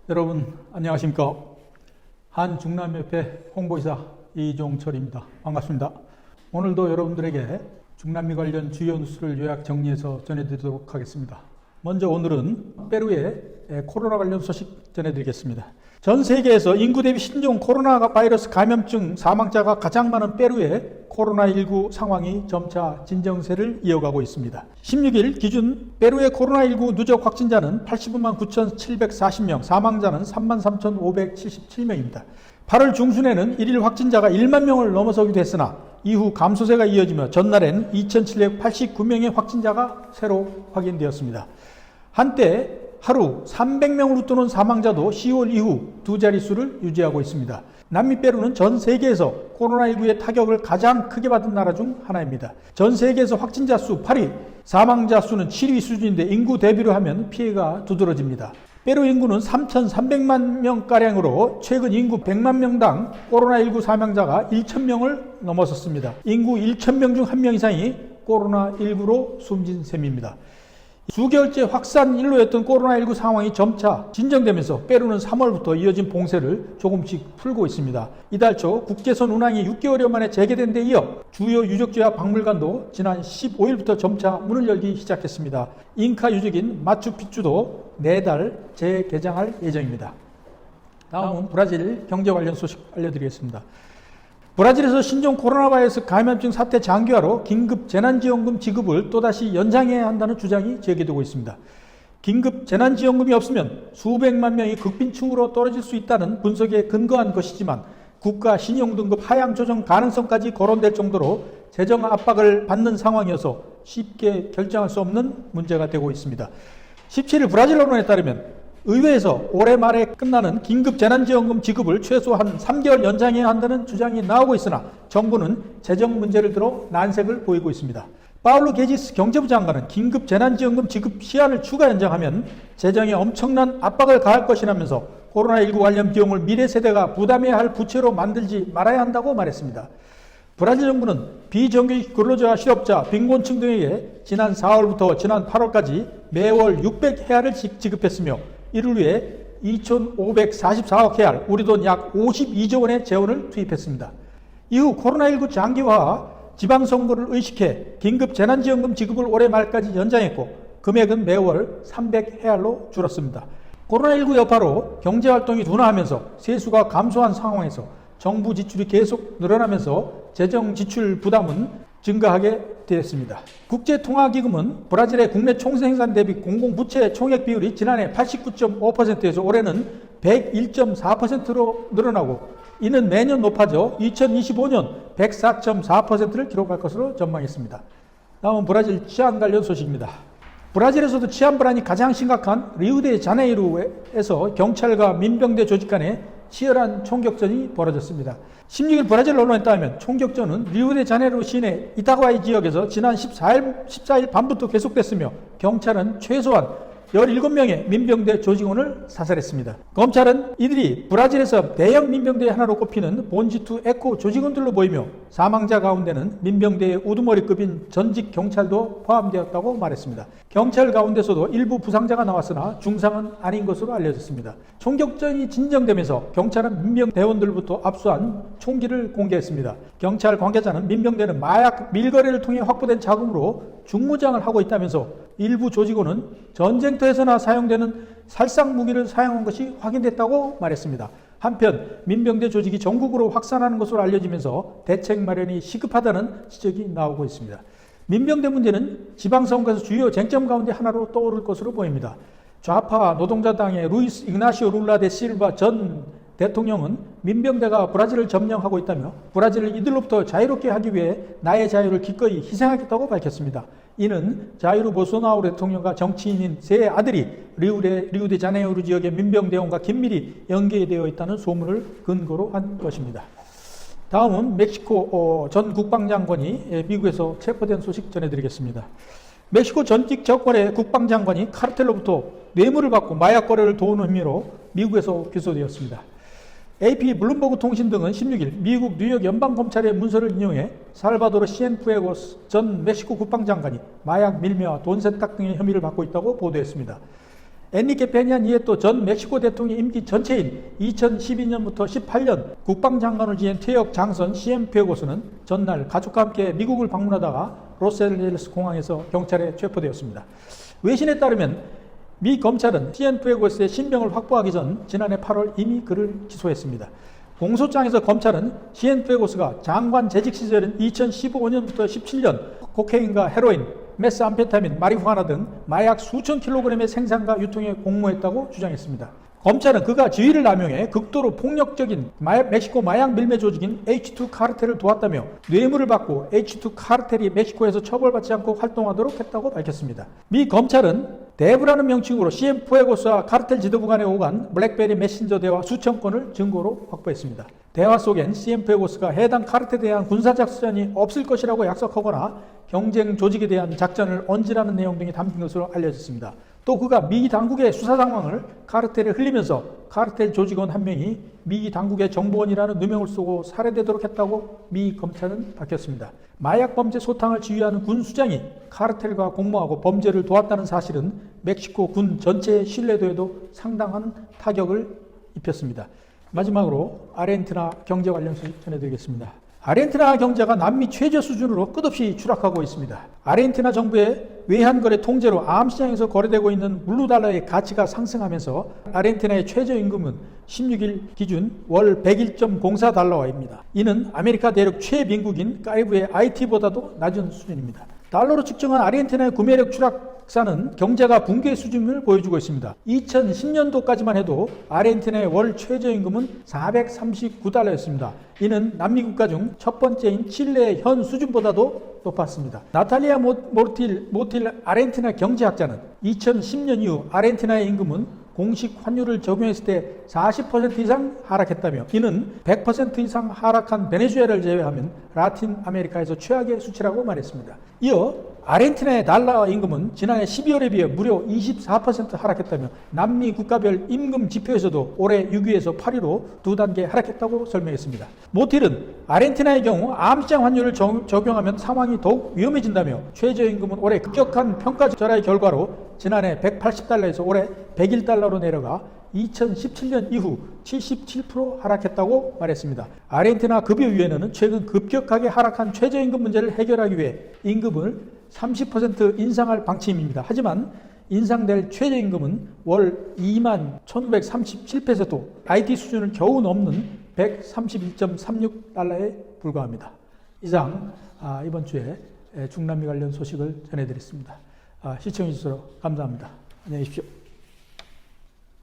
여러분 안녕하십니까. 한중남협회 홍보이사 이종철입니다. 반갑습니다. 오늘도 여러분들에게 중남미 관련 주요 뉴스를 요약 정리해서 전해드리도록 하겠습니다. 먼저 오늘은 페루의 코로나 관련 소식 전해드리겠습니다. 전 세계에서 인구 대비 신종 코로나 바이러스 감염증 사망자가 가장 많은 페루의 코로나19 상황이 점차 진정세를 이어가고 있습니다. 16일 기준 페루의 코로나19 누적 확진자는 85만 9,740명, 사망자는 33,577명입니다. 8월 중순에는 1일 확진자가 1만 명을 넘어서기도 했으나 이후 감소세가 이어지며 전날엔 2,789명의 확진자가 새로 확인되었습니다. 한때 하루 300명을 웃도는 사망자도 10월 이후 두 자릿수를 유지하고 있습니다. 남미 페루는 전 세계에서 코로나19의 타격을 가장 크게 받은 나라 중 하나입니다. 전 세계에서 확진자 수 8위, 사망자 수는 7위 수준인데 인구 대비로 하면 피해가 두드러집니다. 페루 인구는 3,300만 명가량으로 최근 인구 100만 명당 코로나19 사망자가 1,000명을 넘어섰습니다. 인구 1,000명 중 1명 이상이 코로나19로 숨진 셈입니다. 수개월째 확산 일로였던 코로나19 상황이 점차 진정되면서 페루는 3월부터 이어진 봉쇄를 조금씩 풀고 있습니다. 이달 초 국제선 운항이 6개월여 만에 재개된 데 이어 주요 유적지와 박물관도 지난 15일부터 점차 문을 열기 시작했습니다. 잉카 유적인 마추픽추도 내달 재개장할 예정입니다. 다음은 브라질 경제 관련 소식 알려드리겠습니다. 브라질에서 신종 코로나 바이러스 감염증 사태 장기화로 긴급 재난지원금 지급을 또다시 연장해야 한다는 주장이 제기되고 있습니다. 긴급 재난지원금이 없으면 수백만 명이 극빈층으로 떨어질 수 있다는 분석에 근거한 것이지만 국가 신용등급 하향 조정 가능성까지 거론될 정도로 재정 압박을 받는 상황이어서 쉽게 결정할 수 없는 문제가 되고 있습니다. 17일 브라질 언론에 따르면 의회에서 올해 말에 끝나는 긴급 재난지원금 지급을 최소한 3개월 연장해야 한다는 주장이 나오고 있으나 정부는 재정 문제를 들어 난색을 보이고 있습니다. 파울루 게지스 경제부 장관은 긴급 재난지원금 지급 시한을 추가 연장하면 재정에 엄청난 압박을 가할 것이라면서 코로나19 관련 비용을 미래 세대가 부담해야 할 부채로 만들지 말아야 한다고 말했습니다. 브라질 정부는 비정규직 근로자와 실업자, 빈곤층 등에게 지난 4월부터 지난 8월까지 매월 600헤아를 지급했으며 이를 위해 2,544억 헤알, 우리 돈 약 52조 원의 재원을 투입했습니다. 이후 코로나19 장기화와 지방선거를 의식해 긴급 재난지원금 지급을 올해 말까지 연장했고 금액은 매월 300헤알로 줄었습니다. 코로나19 여파로 경제활동이 둔화하면서 세수가 감소한 상황에서 정부 지출이 계속 늘어나면서 재정 지출 부담은 증가하게 되었습니다. 국제통화기금은 브라질의 국내 총생산 대비 공공부채 총액 비율이 지난해 89.5%에서 올해는 101.4%로 늘어나고 이는 매년 높아져 2025년 104.4%를 기록할 것으로 전망했습니다. 다음은 브라질 치안 관련 소식입니다. 브라질에서도 치안 불안이 가장 심각한 리우데자네이루에서 경찰과 민병대 조직 간에 치열한 총격전이 벌어졌습니다. 16일 브라질 언론에 따르면 총격전은 리우데자네이루 시내 이타과이 지역에서 지난 14일 밤부터 계속됐으며 경찰은 최소한 17명의 민병대 조직원을 사살했습니다. 검찰은 이들이 브라질에서 대형 민병대 하나로 꼽히는 본지투 에코 조직원들로 보이며 사망자 가운데는 민병대의 우두머리급인 전직 경찰도 포함되었다고 말했습니다. 경찰 가운데서도 일부 부상자가 나왔으나 중상은 아닌 것으로 알려졌습니다. 총격전이 진정되면서 경찰은 민병대원들부터 압수한 총기를 공개했습니다. 경찰 관계자는 민병대는 마약 밀거래를 통해 확보된 자금으로 중무장을 하고 있다면서 일부 조직원은 전쟁터에서나 사용되는 살상 무기를 사용한 것이 확인됐다고 말했습니다. 한편 민병대 조직이 전국으로 확산하는 것으로 알려지면서 대책 마련이 시급하다는 지적이 나오고 있습니다. 민병대 문제는 지방선거에서 주요 쟁점 가운데 하나로 떠오를 것으로 보입니다. 좌파 노동자당의 루이스 이그나시오 룰라 데 실바 전 대통령은 민병대가 브라질을 점령하고 있다며 브라질을 이들로부터 자유롭게 하기 위해 나의 자유를 기꺼이 희생하겠다고 밝혔습니다. 이는 자이루 보소나루 대통령과 정치인인 세 아들이 리우데자네이루 지역의 민병대원과 긴밀히 연계되어 있다는 소문을 근거로 한 것입니다. 다음은 멕시코 전 국방장관이 미국에서 체포된 소식 전해드리겠습니다. 멕시코 전직 정권의 국방장관이 카르텔로부터 뇌물을 받고 마약 거래를 도우는 혐의로 미국에서 기소되었습니다. AP 블룸버그 통신 등은 16일 미국 뉴욕 연방검찰의 문서를 인용해 살바도르 시엔푸에고스 전 멕시코 국방장관이 마약 밀매와 돈 세탁 등의 혐의를 받고 있다고 보도했습니다. 엔리케 페냐 니에토 전 멕시코 대통령 임기 전체인 2012년부터 18년 국방장관을 지낸 퇴역 장선 시엔푸에고스는 전날 가족과 함께 미국을 방문하다가 로스앤젤레스 공항에서 경찰에 체포되었습니다. 외신에 따르면 미 검찰은 시엔푸에고스의 신병을 확보하기 전 지난해 8월 이미 그를 기소했습니다. 공소장에서 검찰은 시엔푸에고스가 장관 재직 시절인 2015년부터 17년 코케인과 헤로인, 메스암페타민, 마리후아나 등 마약 수천 킬로그램의 생산과 유통에 공모했다고 주장했습니다. 검찰은 그가 지위를 남용해 극도로 폭력적인 멕시코 마약 밀매 조직인 H2 카르텔을 도왔다며 뇌물을 받고 H2 카르텔이 멕시코에서 처벌받지 않고 활동하도록 했다고 밝혔습니다. 미 검찰은 대부라는 명칭으로 시엔푸에고스와 카르텔 지도부 간의 오간 블랙베리 메신저 대화 수천 건을 증거로 확보했습니다. 대화 속엔 시엔푸에고스가 해당 카르텔에 대한 군사작전이 없을 것이라고 약속하거나 경쟁 조직에 대한 작전을 언지라는 내용 등이 담긴 것으로 알려졌습니다. 또 그가 미 당국의 수사 상황을 카르텔에 흘리면서 카르텔 조직원 한 명이 미 당국의 정보원이라는 누명을 쓰고 살해되도록 했다고 미 검찰은 밝혔습니다. 마약 범죄 소탕을 지휘하는 군 수장이 카르텔과 공모하고 범죄를 도왔다는 사실은 멕시코 군 전체의 신뢰도에도 상당한 타격을 입혔습니다. 마지막으로 아르헨티나 경제 관련 소식 전해드리겠습니다. 아르헨티나 경제가 남미 최저 수준으로 끝없이 추락하고 있습니다. 아르헨티나 정부의 외환거래 통제로 암시장에서 거래되고 있는 블루달러의 가치가 상승하면서 아르헨티나의 최저임금은 16일 기준 월 101.04달러입니다. 이는 아메리카 대륙 최빈국인 카리브의 IT보다도 낮은 수준입니다. 달러로 측정한 아르헨티나의 구매력 추락사는 경제가 붕괴 수준을 보여주고 있습니다. 2010년도까지만 해도 아르헨티나의 월 최저임금은 439달러였습니다. 이는 남미 국가 중 첫 번째인 칠레의 현 수준보다도 높았습니다. 나탈리아 모틸 아르헨티나 경제학자는 2010년 이후 아르헨티나의 임금은 공식 환율을 적용했을 때 40% 이상 하락했다며 이는 100% 이상 하락한 베네수엘라를 제외하면 라틴 아메리카에서 최악의 수치라고 말했습니다. 이어 아르헨티나의 달러 임금은 지난해 12월에 비해 무려 24% 하락했다며 남미 국가별 임금 지표에서도 올해 6위에서 8위로 두 단계 하락했다고 설명했습니다. 모틸은 아르헨티나의 경우 암시장 환율을 적용하면 상황이 더욱 위험해진다며 최저임금은 올해 급격한 평가 절하의 결과로 지난해 180달러에서 올해 101달러로 내려가 2017년 이후 77% 하락했다고 말했습니다. 아르헨티나 급여위원회는 최근 급격하게 하락한 최저임금 문제를 해결하기 위해 임금을 30% 인상할 방침입니다. 하지만 인상될 최저임금은 월 21,937페소도, IT 수준을 겨우 넘는 131.36달러에 불과합니다. 이상 이번 주에 중남미 관련 소식을 전해드렸습니다. 시청해주셔서 감사합니다. 안녕히 계십시오.